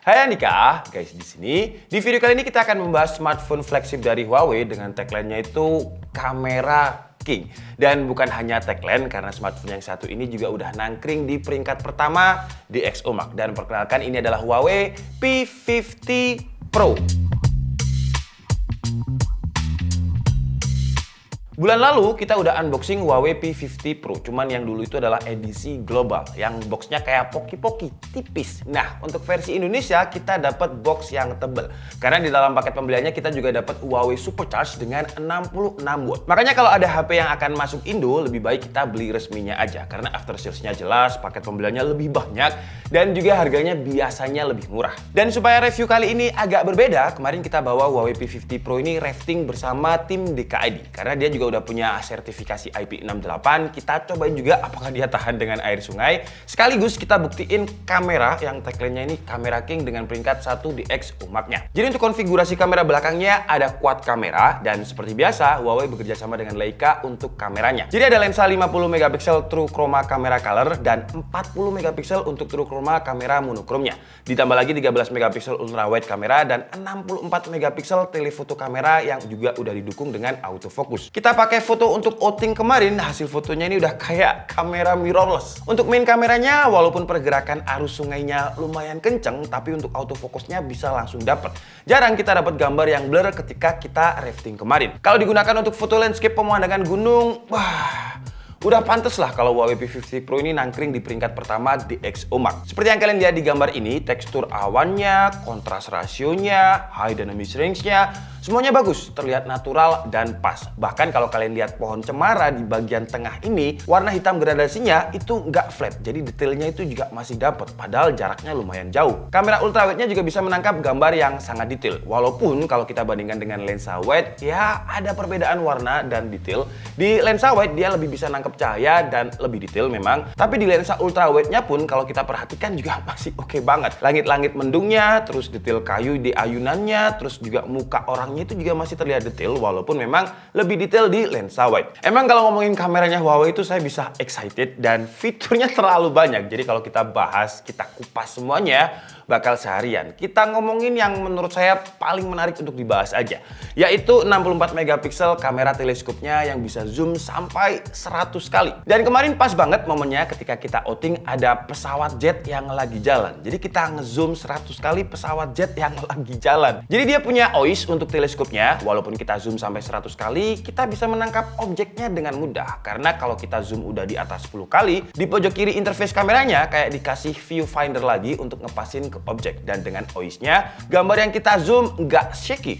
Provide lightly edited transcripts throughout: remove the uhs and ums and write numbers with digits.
Hai Andika, guys di sini. Di video kali ini kita akan membahas smartphone flagship dari Huawei dengan tagline-nya itu kamera king. Dan bukan hanya tagline karena smartphone yang satu ini juga udah nangkring di peringkat pertama di XO Max. Dan perkenalkan ini adalah Huawei P50 Pro. Bulan lalu kita udah unboxing Huawei P50 Pro, cuman yang dulu itu adalah edisi global, yang boxnya kayak poki-poki, tipis. Nah, untuk versi Indonesia kita dapat box yang tebel, karena di dalam paket pembeliannya kita juga dapat Huawei Supercharge dengan 66 watt. Makanya kalau ada HP yang akan masuk Indo, lebih baik kita beli resminya aja, karena after sales-nya jelas, paket pembeliannya lebih banyak, dan juga harganya biasanya lebih murah. Dan supaya review kali ini agak berbeda, kemarin kita bawa Huawei P50 Pro ini rafting bersama tim DKID, karena dia juga udah punya sertifikasi IP68. Kita cobain juga apakah dia tahan dengan air sungai. Sekaligus kita buktiin kamera yang tagline-nya ini kamera king dengan peringkat 1 di XO Max-nya. Jadi untuk konfigurasi kamera belakangnya ada quad kamera, dan seperti biasa Huawei bekerja sama dengan Leica untuk kameranya. Jadi ada lensa 50 megapiksel true chroma kamera color dan 40 megapiksel untuk true chroma kamera monochrome-nya. Ditambah lagi 13 megapiksel ultra wide kamera dan 64 megapiksel telefoto kamera yang juga udah didukung dengan autofocus. Kita pakai foto untuk outing kemarin, hasil fotonya ini udah kayak kamera mirrorless. Untuk main kameranya, walaupun pergerakan arus sungainya lumayan kenceng, tapi untuk autofokusnya bisa langsung dapet. Jarang kita dapat gambar yang blur ketika kita rafting kemarin. Kalau digunakan untuk foto landscape pemandangan gunung, wah, udah pantes lah kalau Huawei P50 Pro ini nangkring di peringkat pertama di XO Max. Seperti yang kalian lihat di gambar ini, tekstur awannya, kontras rasionya, high dynamic range-nya, semuanya bagus, terlihat natural dan pas. Bahkan kalau kalian lihat pohon cemara di bagian tengah ini, warna hitam gradasinya itu nggak flat, jadi detailnya itu juga masih dapet, padahal jaraknya lumayan jauh. Kamera ultrawide-nya juga bisa menangkap gambar yang sangat detail, walaupun kalau kita bandingkan dengan lensa wide, ya ada perbedaan warna dan detail. Di lensa wide dia lebih bisa nangkep cahaya dan lebih detail memang, tapi di lensa ultrawide-nya pun kalau kita perhatikan juga masih oke banget. Langit-langit mendungnya, terus detail kayu di ayunannya, terus juga muka orangnya itu juga masih terlihat detail, walaupun memang lebih detail di lensa wide. Emang kalau ngomongin kameranya Huawei itu saya bisa excited dan fiturnya terlalu banyak. Jadi kalau kita bahas, kita kupas semuanya, bakal seharian. Kita ngomongin yang menurut saya paling menarik untuk dibahas aja, yaitu 64 megapiksel kamera teleskopnya yang bisa zoom sampai 100 kali. Dan kemarin pas banget momennya ketika kita outing ada pesawat jet yang lagi jalan. Jadi kita ngezoom 100 kali pesawat jet yang lagi jalan. Jadi dia punya OIS untuk teleskopnya, walaupun kita zoom sampai 100 kali, kita bisa menangkap objeknya dengan mudah. Karena kalau kita zoom udah di atas 10 kali, di pojok kiri interface kameranya kayak dikasih viewfinder lagi untuk ngepasin ke objek. Dan dengan OIS-nya, gambar yang kita zoom nggak shaky.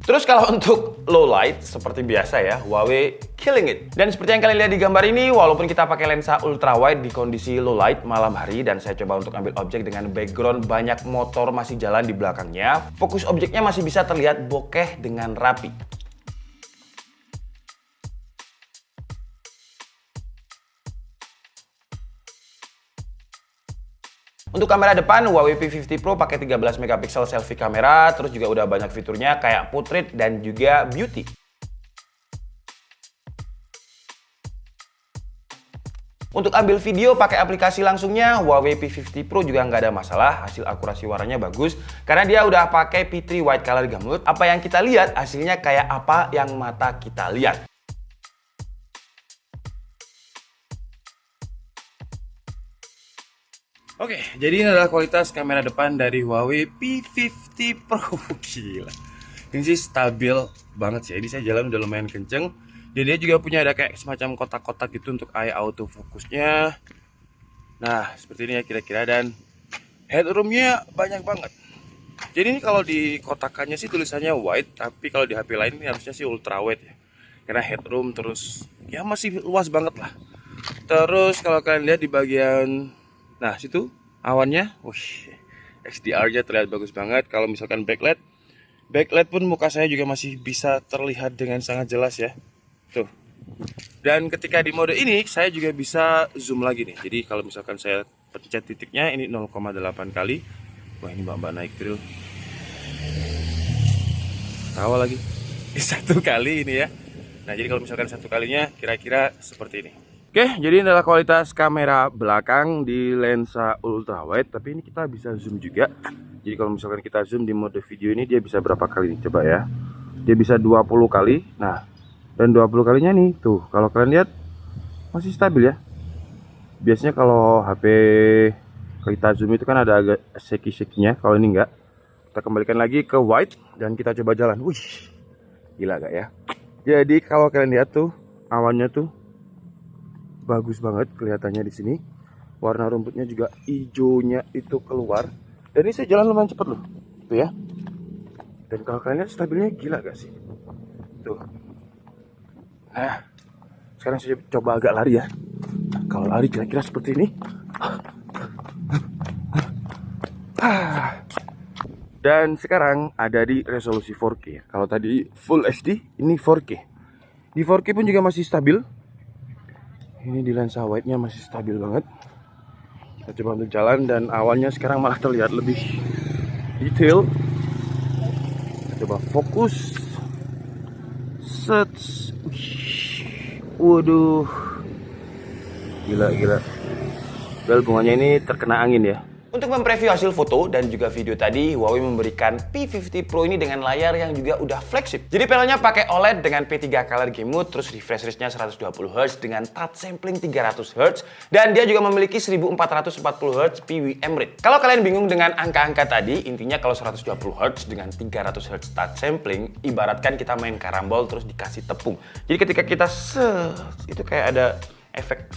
Terus kalau untuk low light, seperti biasa ya, Huawei killing it. Dan seperti yang kalian lihat di gambar ini, walaupun kita pakai lensa ultra wide di kondisi low light malam hari, dan saya coba untuk ambil objek dengan background banyak motor masih jalan di belakangnya, fokus objeknya masih bisa terlihat bokeh dengan rapi. Untuk kamera depan, Huawei P50 Pro pakai 13 megapiksel selfie kamera, terus juga udah banyak fiturnya kayak portrait dan juga beauty. Untuk ambil video pakai aplikasi langsungnya, Huawei P50 Pro juga nggak ada masalah, hasil akurasi warnanya bagus, karena dia udah pakai P3 Wide Color Gamut. Apa yang kita lihat, hasilnya kayak apa yang mata kita lihat. Oke, jadi ini adalah kualitas kamera depan dari Huawei P50 Pro. Gila, ini sih stabil banget sih. Jadi saya jalan udah lumayan kenceng. Dan dia juga punya ada kayak semacam kotak-kotak gitu untuk eye autofocusnya. Nah, seperti ini ya kira-kira, dan headroomnya banyak banget. Jadi ini kalau di kotakannya sih tulisannya wide, tapi kalau di HP lain ini harusnya sih ultra wide ya. Karena headroom terus ya masih luas banget lah. Terus kalau kalian lihat di bagian, nah situ awannya, wih, XDR-nya terlihat bagus banget. Kalau misalkan backlight pun muka saya juga masih bisa terlihat dengan sangat jelas ya. Tuh. Dan ketika di mode ini saya juga bisa zoom lagi nih. Jadi kalau misalkan saya pencet titiknya ini 0,8 kali. Wah, ini mbak-mbak naik grill. Tawa lagi. Satu kali ini ya. Nah, jadi kalau misalkan satu kalinya kira-kira seperti ini. Oke, jadi ini adalah kualitas kamera belakang di lensa ultrawide, tapi ini kita bisa zoom juga. Jadi kalau misalkan kita zoom di mode video ini, dia bisa berapa kali nih? Coba ya. Dia bisa 20 kali. Nah, dan 20 kalinya nih, tuh kalau kalian lihat masih stabil ya. Biasanya kalau HP kita zoom itu kan ada agak shaky-shaky-nya, kalau ini enggak. Kita kembalikan lagi ke wide dan kita coba jalan. Wih, gila gak ya? Jadi kalau kalian lihat tuh, awannya tuh bagus banget kelihatannya di sini. Warna rumputnya juga hijaunya itu keluar. Dan ini saya jalan lumayan cepat loh, tuh ya. Dan kalau kalian lihat stabilnya gila gak sih? Tuh. Nah, sekarang saya coba agak lari ya. Kalau lari kira-kira seperti ini. Dan sekarang ada di resolusi 4K. Kalau tadi Full HD, ini 4K. Di 4K pun juga masih stabil. Ini di lensa wide-nya masih stabil banget. Kita coba untuk jalan dan awannya sekarang malah terlihat lebih detail. Kita coba fokus. Set. Waduh. Gila. Padahal bunganya ini terkena angin ya. Untuk mempreview hasil foto dan juga video tadi, Huawei memberikan P50 Pro ini dengan layar yang juga udah flagship. Jadi panelnya pakai OLED dengan P3 Color Game Mode, terus refresh rate-nya 120Hz dengan touch sampling 300Hz, dan dia juga memiliki 1440Hz PWM rate. Kalau kalian bingung dengan angka-angka tadi, intinya kalau 120Hz dengan 300Hz touch sampling, ibaratkan kita main karambol terus dikasih tepung. Jadi ketika kita itu kayak ada efek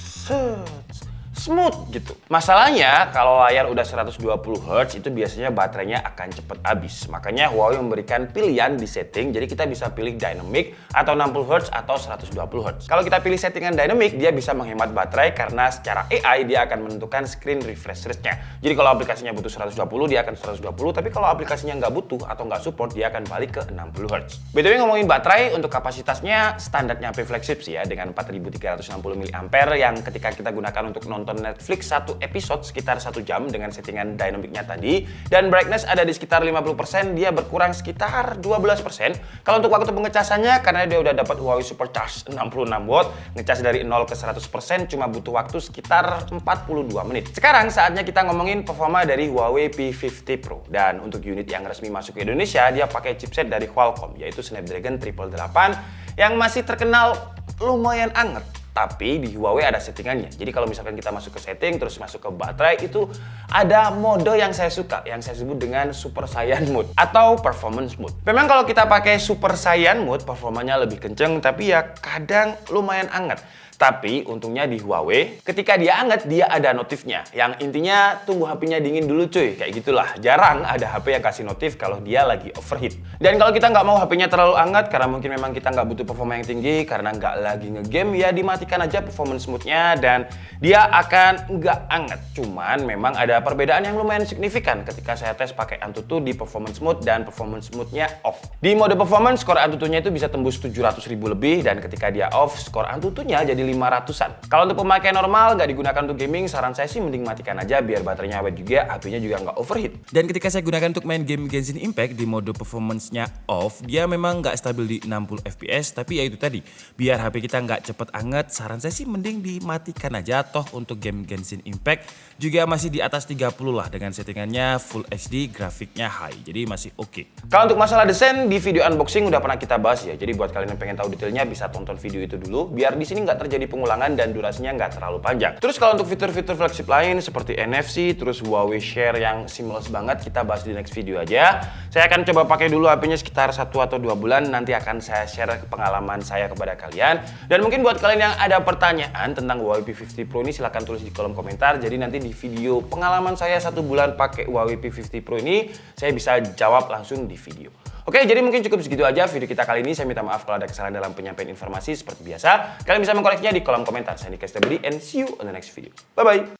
smooth gitu. Masalahnya kalau layar udah 120Hz itu biasanya baterainya akan cepet habis. Makanya Huawei memberikan pilihan di setting, jadi kita bisa pilih dynamic atau 60Hz atau 120Hz. Kalau kita pilih settingan dynamic, dia bisa menghemat baterai karena secara AI dia akan menentukan screen refresh rate-nya. Jadi kalau aplikasinya butuh 120, dia akan 120, tapi kalau aplikasinya nggak butuh atau nggak support, dia akan balik ke 60Hz. BTW ngomongin baterai, untuk kapasitasnya standarnya HP flagship sih ya, dengan 4360 mAh yang ketika kita gunakan untuk nonton Netflix satu episode sekitar 1 jam dengan settingan dynamicnya tadi, dan brightness ada di sekitar 50%, dia berkurang sekitar 12%. Kalau untuk waktu pengecasannya, karena dia udah dapat Huawei Supercharge 66 watt, ngecas dari 0 ke 100% cuma butuh waktu sekitar 42 menit. Sekarang saatnya kita ngomongin performa dari Huawei P50 Pro, dan untuk unit yang resmi masuk ke Indonesia, dia pakai chipset dari Qualcomm, yaitu Snapdragon 888 yang masih terkenal lumayan anget. Tapi di Huawei ada settingannya. Jadi kalau misalkan kita masuk ke setting, terus masuk ke baterai, itu ada mode yang saya suka, yang saya sebut dengan Super Saiyan Mode atau Performance Mode. Memang kalau kita pakai Super Saiyan Mode, performanya lebih kenceng, tapi ya kadang lumayan anget. Tapi untungnya di Huawei, ketika dia anget, dia ada notifnya. Yang intinya tunggu HP-nya dingin dulu cuy, kayak gitulah. Jarang ada HP yang kasih notif kalau dia lagi overheat. Dan kalau kita nggak mau HP-nya terlalu anget, karena mungkin memang kita nggak butuh performa yang tinggi, karena nggak lagi ngegame, ya dimatikan aja performance mode-nya dan dia akan nggak anget. Cuman memang ada perbedaan yang lumayan signifikan ketika saya tes pakai Antutu di performance mode dan performance mode-nya off. Di mode performance, skor Antutunya itu bisa tembus 700.000 lebih, dan ketika dia off, skor Antutunya jadi 500-an. Kalau untuk pemakaian normal nggak digunakan untuk gaming, saran saya sih mending matikan aja biar baterainya awet juga, HP-nya juga nggak overheat. Dan ketika saya gunakan untuk main game Genshin Impact di mode performance-nya off, dia memang nggak stabil di 60 fps, tapi ya itu tadi, biar HP kita nggak cepet anget, saran saya sih mending dimatikan aja. Toh untuk game Genshin Impact juga masih di atas 30 lah dengan settingannya Full HD, grafiknya high, jadi masih oke. Kalau untuk masalah desain, di video unboxing udah pernah kita bahas ya. Jadi buat kalian yang pengen tahu detailnya bisa tonton video itu dulu, biar di sini nggak terjadi pengulangan dan durasinya nggak terlalu panjang. Terus kalau untuk fitur-fitur flagship lain seperti NFC, terus Huawei Share yang seamless banget, kita bahas di next video aja. Saya akan coba pakai dulu HP-nya sekitar 1 atau 2 bulan, nanti akan saya share pengalaman saya kepada kalian. Dan mungkin buat kalian yang ada pertanyaan tentang Huawei P50 Pro ini, silahkan tulis di kolom komentar. Jadi nanti di video pengalaman saya 1 bulan pakai Huawei P50 Pro ini, saya bisa jawab langsung di video. Oke, jadi mungkin cukup segitu aja video kita kali ini. Saya minta maaf kalau ada kesalahan dalam penyampaian informasi seperti biasa. Kalian bisa mengkoreksinya di kolom komentar. Saya Nika Stabudi and see you on the next video. Bye-bye.